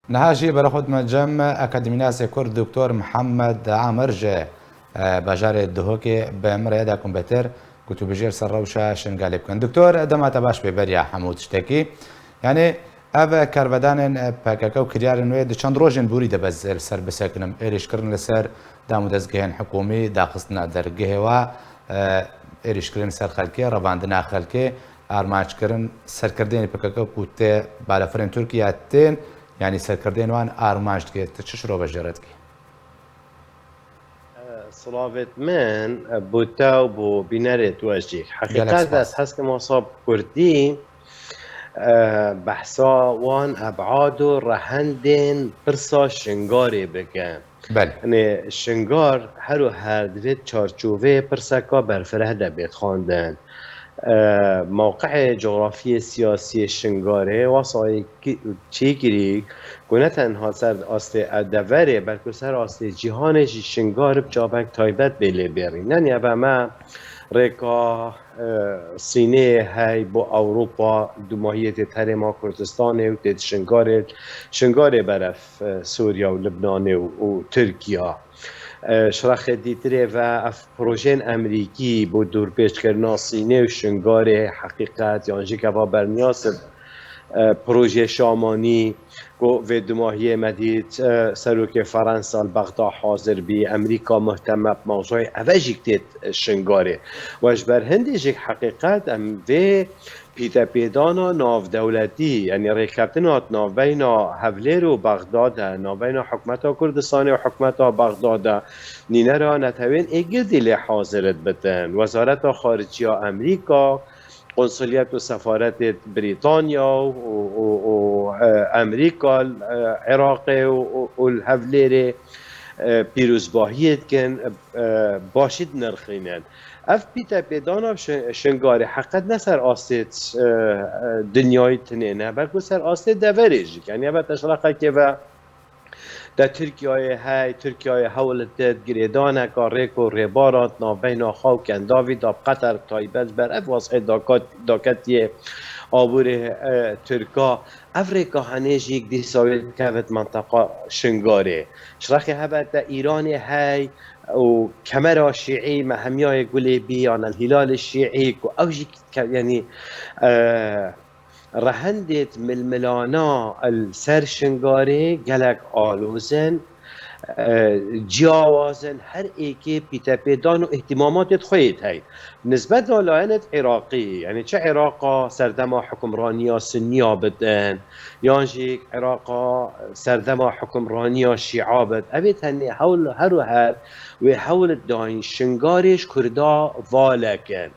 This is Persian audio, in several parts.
نهاجي برخود مجمع أكاديمية كرد دكتور محمد عامر جه بجار الدهوكي بمرة دا كمبيوتر كنت بجير سروشة شنقالب كن دكتور دما تباش ببريا حمود شتكي يعني أبا كاربدان باكاكو كريار نويد چند روجن بوري دبز السر بساكنم إيريش كرن لسر دامو دزگهن حكومي دا قصنا درگه و إيريش كرن سر خلكي رباندنا خلكي آرمانج كرن سرکردین پاکاکو کوته بالافرین ترکیه تین يعني سرکردین وان آرمانج كي تشش رو بجرد كي صلابت من بوتاو بو بيناري توجيك حقيقة ذات حسك مصاب كردي بحثا وان ابعادو رهندين برسا شنگاري بكن بله يعني الشنگار هرو هردويت چارچوبه برسكا برفره ده بيت خواندن موقع جغرافی سیاسی شنگاره واسه چی گیری گونه تنها سر آسته ادواره بلکه سر آسته جهانش شنگار بجابک تایبت بله برین نه نیابه ما ریکا سینه های با اروپا دو ماهیت تر ما کردستان و تید شنگاره برف سوریا و لبنان و ترکیه شرخ دیتره و اف پروژین امریکی با دور پیش کردن سینه و شنگار حقیقت یعنی که با برنیاس پروژه شامانی و دو ماهی مدید سروک فرانسه بغداد حاضر بی امریکا مهتم موضوع اوجی کتید شنگاره و اجبر هندیش حقیقت ام و پیدا پیدانا ناو دولتی یعنی ریکابتنات ناو بین حولیر و بغداد ناو بین حکمت کردستان و حکمت بغداد نینه را نتوین اگر دیل حاضرت بتن وزارت خارجیه امریکا قنصلیت و سفارت بریتانیا و امریکا عراق و الحولیر پیروزباهیت کن باشید نرخینن اف پیتا پیدانا شنگاری حقیقت نه سر آسیت دنیای تنینه بلکه سر آسیت دوریج یعنی اول تشرقه که و در ترکیه حولت گریدانه که ریک و ریبارات نابین خاکن داوید آب قطر تایبت بر اف واسه داکتی آبور ترکا افریقا هنیج یک دیساویت کهوت منطقه شنگاره شرخی هبت ایران های و كاميرا شيعي ما همياي يقولي بي عن الهلال الشيعي واوجي يعني رهندت من الملانا السر شنگاري قالك آلوزن جیاوازن هر ایکی پیتا پیدان و اهتمامات خویت هید نسبت لالایانت عراقی یعنی چه عراقا سردما حکمرانی سنیا بدن یانجیک عراقا سردما حکمرانی شیعا بد اوید هنی حول هر و حول داین شنگارش کردا والکن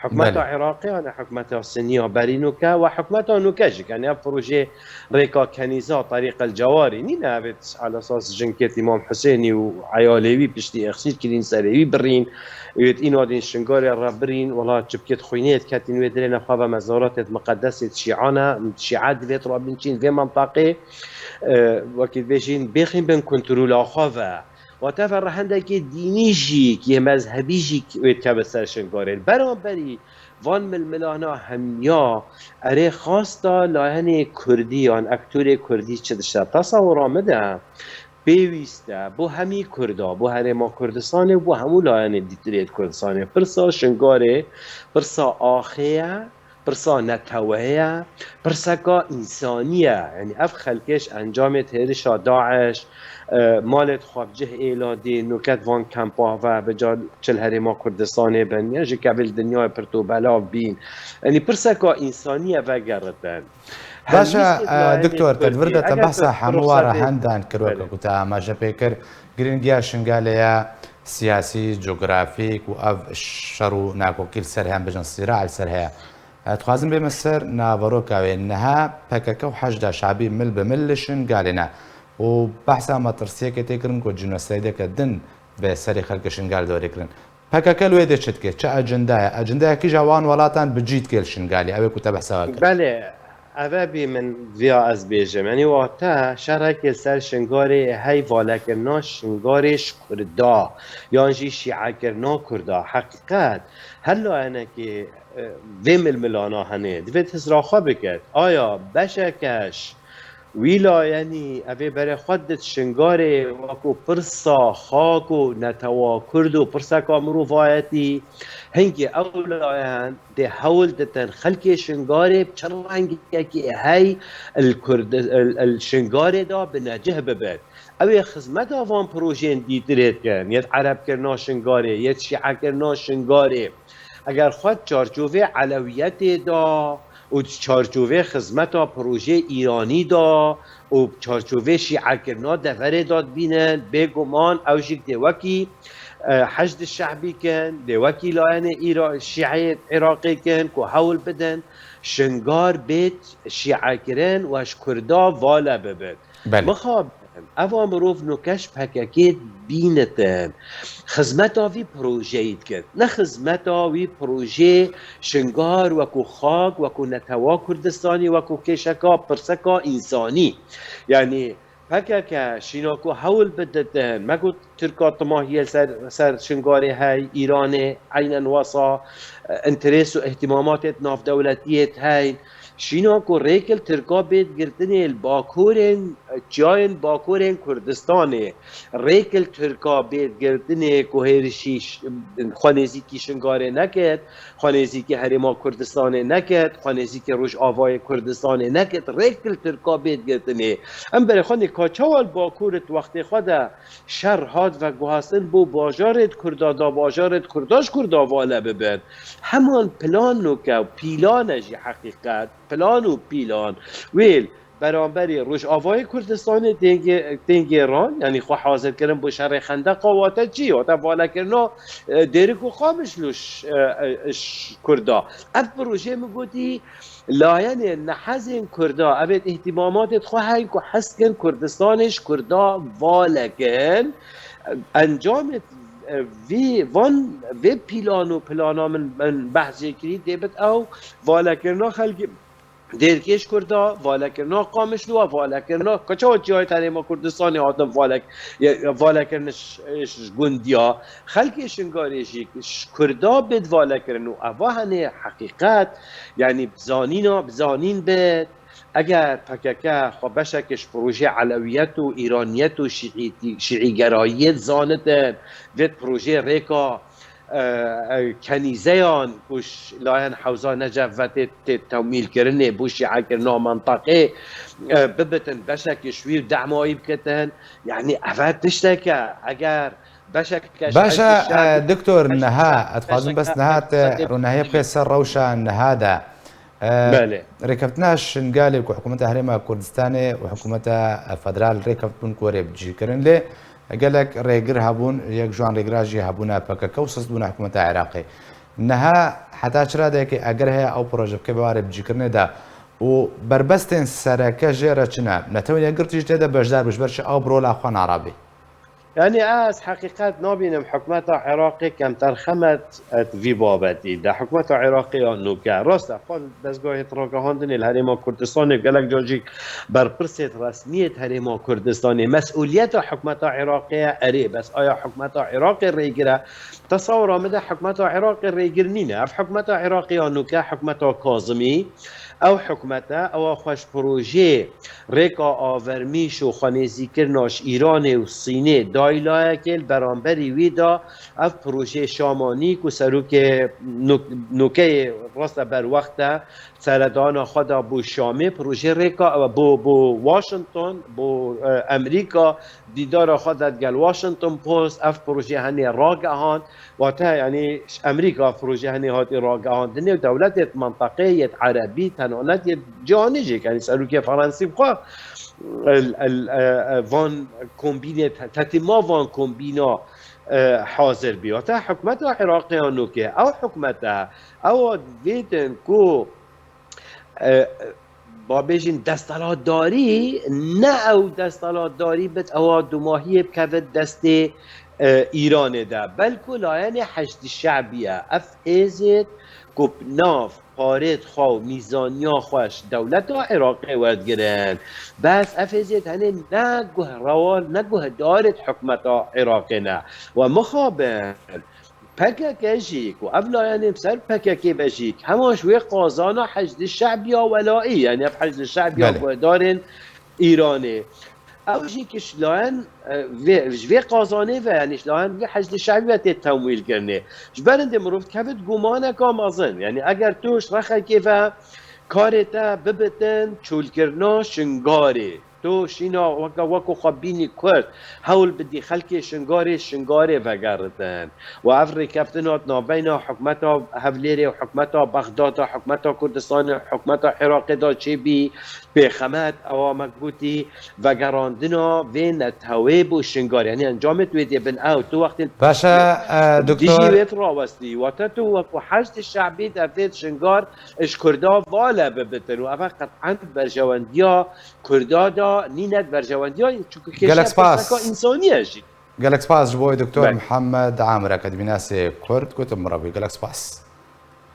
حكومة عراقي أنا حكومة سنية برينوكا وحكومة نوكاجك يعني بروجي ريكا كنيزة طريق الجواري نينا بت على أساس جنكت إمام حسيني وعياليوي بشتي أخسير كلين سريوي برين يد إنو دين شنغاري الرابرين والله جبكت خوينيت كاتين ويدرين خابا مزارات مقدسة شيعانا شيعات فيت رابنشين في منطقة وكيف بيجين بيخين بين كنترولا خافا وتفر هندکی دینیجی که مذهبیجی که تبصر شنگاره برابری وان ملانا همیا اره خواستا لاهن کردی آن اکتور کردی چه داشته تصور آمده بیویسته بو همی کردا بو هرما کردستانه بو همو لاهن دیتریت کردستانه پرسا شنگاره پرسا آخیه پرسا نتوهیه پرسا که انسانیه یعنی اف خلکش انجام تهرشا داعش مالت خوابجه ایلادی نوکت وان کمپا و بجا چل هرما کردستانه بنیه جه قبل دنیا پرتو بلا بین یعنی پرسا که انسانیه و گردن باشا دكتور تدورده تبحث حموار هندان كروكا كتا ما جبيكر جرينجيا شنغاليا سياسي جغرافيك واف شرو ناكو كل سرهم بجن صراع السرها تخازن بمصر نافروكا انها بككو حشد شعبي مل بمل شنغالنا وبحثا ما ترسيك تكرن كو جنوسايد كدن بسري خلق شنغال دوريكرن بككل ويد شتكي چا اجندا كي جوان ولاتان بجيت كل شنغالي ابي كنت بحثا بله اوابی من ویا از بیجم یعنی واتا شرک سر شنگاری هی والکرنا شنگارش کردا یعنی شیعه کرنا کردا حقیقت هلو اینه که ویم الملانا هنه دوید هزراخا بکرد آیا بشکش ویلا یعنی اوی بر خودت شنگاره وکو پرسا خاک و نتوا کرد و پرسا کامرو وایتی هنگی اولایان ده حول دتن خلق شنگاره بچر رنگی که هی الشنگاره دا بنجه ببد اوی خدمت آوان پروژین دیترید کن ید عرب کرنا شنگاره ید شیعه کرنا شنگاره اگر خود چارچوبه علویت دا و چارچوبه خدمت پروژه ایرانی دا و چارچوبه شیعه کرنا دفره داد بینن بگمان اوشک دوکی حشد الشعبی کن دوکی لاین شیعه عراقی کن که حول بدن شنگار بیت شیعه کرن و اش کردا والا ببد مخاب اوام روف نکش پککید بینتن خدمت آوی پروژه اید کرد نه خدمت آوی پروژه شنگار وکو خاک وکو نتوا کردستانی وکو کشکا پرسکا انسانی یعنی پکک شیناکو حول بدتن مگو ترکا طماهیه سر شنگاری های ایران عینا واسا انترس و اهتمامات ناف دولتیت های شیناکو ریکل ترکا بید گرتنی الباکورن جاین باکورن کردستانه ریکل ترکا بید گرتنی کوهرشی خانیزی کی شنگاره نکد خانیزی کی هریما کردستانه نکد خانیزی کی روش آوای کردستانه نکد ریکل ترکا بید گرتنی ام بر خانی کاچوال باکورت وقتی خدا شر هاد و گوهستن بو باجارت کردا دا باجارت کرداش کردا والا ببن همان پلان نوکا پیلانجی حقیقت پلان و پیلان ویل برانبری روش آوای کردستان دنگ ایران یعنی خو حاضر کردن با شر خندق واتا چی واتا والا کردن دیرکو خامش لوش کردا اف پروژه میگوتی لاین نحزن کردا اوید اهتماماتت خواهی که حس کن کردستانش کردا والا کن انجام وی پلانا من بحثی کردی دیبت او والا کردن خلقی دیرکش کردا والا کرنا قامش لوا والا کرنا کجا جای تریما کردستانی آدم والا کرنش گندیا خلق شنگاریشی کردا بد والا کرنو اوهنه حقیقت یعنی بزانین بد اگر پککه خب بشکش پروژه علویت و ایرانیت و شیعیگراییت زانتن وید پروژه ریکا کنیزیان بوش لاین حوزه نجفت تومیل کرنه بوش عکر نامنطقه ببتن بشک شویر دعمایی بکتن یعنی افاد تشتکه اگر باشا دكتور نها اتخاذون بس نهات رونهي بخيسر روشة نهادا بله ركبتناش نقالب وحكومة هريمة كردستاني وحكومة فدرال ركبتون كوري بجي كرن لي قالك ريقر هابون يك جوان ريقراجي هابونا بكا كوسس دون حكومة عراقي نها حتى شرا ديكي اقرها او بروجب كبواري بجي كرن دا و بربستن سركا جيرا چنا نتوني يقرتيش تيدا بجدار بجبرش او برولا اخوان عربي يعني از حقیقت نبینم حکومت عراقی کم ترخمت في بابتی ده حکومت عراقی نوکه راست خود دستگاه تراگهاندن الهرما کردستانی گلک جاجی برپرست رسمیت هرما کردستانی مسئولیت حکومت عراقی اره بس آیا حکومت عراقی ریگره تصور آمده حکومت عراقی ریگر نینه اف حکومت عراقی نوکه حکومت کاظمی او حکومتا او خوش پروژه ریکا آورمیش و خانیزی کرناش ایران و سینه دایلای کل برانبری ویدا او پروژه شامانی که سروک نوکه راست بر وقت سردان خدا بو شامه پروژه ریکا بو واشنطن بو امریکا دیدار خودت گل واشنطن پوست اف پروژه هنی راگهان و تا یعنی امریکا پروژه هنی هاتی راگهان دنیا دولت منطقه عربی تنانت جهانی یعنی سروک فرانسی بخواه وان کومبینه تتما وان کومبینا حاضر بیاد حکومت عراقیانو که او حکومت او ویدن کو با بیشین دستالات داری نه او دستالات داری بت او دو ماهی بکوت دست ایران ده بلکه لاین حشد شعبیه اف ایزید گپناف پارت خو میزانیا خوش دولت عراقی ورد گرن بس افزید هنه نگه روال نگه دارت حکمت عراقی نه و مخابن پککشیک و افلاین بسر پککی بشیک هماش وی قازانا حشد شعبی ولایی یعنی حشد شعبی دارن ایرانه او شيء شلون في قازانه و يعني شلون في حشد الشعبي و تمویل کرنه جبرند مروفت كفت گمانه کام ازن يعني اگر توش رخه كيف كارتا ببتن چول کرنا شنگاره تو شینا وکو خبینی کرد حول بدی خلک شنگاره وگردن و افر کفتنات نابینا حکمتا هفلیری و حکمتا بغداد و حکمتا کردستان و حکمتا حراق دا چه بی پیخمت او مکبوتی وگراندنا و نتویب و شنگاره یعنی انجامت ویدی بن او تو وقت باشا دیجی دكتور ویت راوستی و تا تو وکو حشد شعبی دفت شنگار اش کردا والا ببتن و اوه قطعا برجواندیا کردا دا نينات برجوانديا چونکه کشور پرسکا انسانیه جی قالك سباس جبوي دكتور بله محمد عامر أكاديمي ناسي كرد كتب مربي قالك سباس